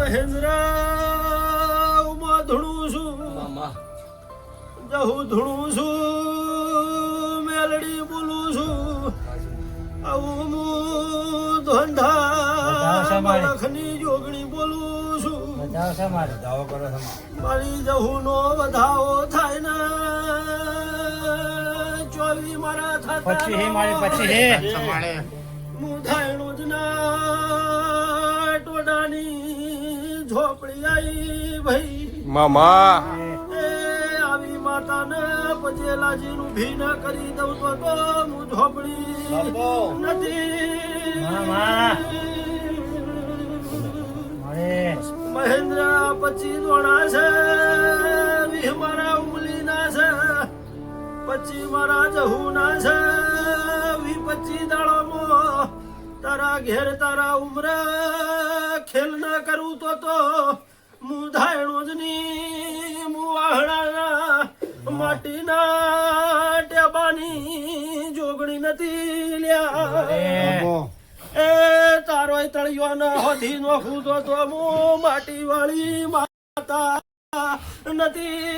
મહેન્દ્ર ઉમા ધૂણું છું જહુ ધૂણું છું મેલડી બોલું છું આવું હું ધોંધા લખની જોગણી બોલું છું મારી જહુ નો વધાવો થાય ને ચોવી મારા થતા મુધાયણું જ ના ટોડાની ઝોપડી આવી ભાઈ મામા એ આવી માતાને પજેલાજી નું ભી ન કરી દઉં તો હું ઝોપડી નથી મહેન્દ્ર 25 દોણા છે 20 મારા ઉમલીના છે 25 મારા જહુના છે 25 દાડામાં તારા ઘેર તારા ઉમર ખેલ ના કરું તો હું ધાયણો જ ની હું વાહણા માટીના ટેબાની જોગણી નથી લ્યા એ તારો તળિયો ના હોધી નો ખુદો તો હું માટી વાળી માતા નથી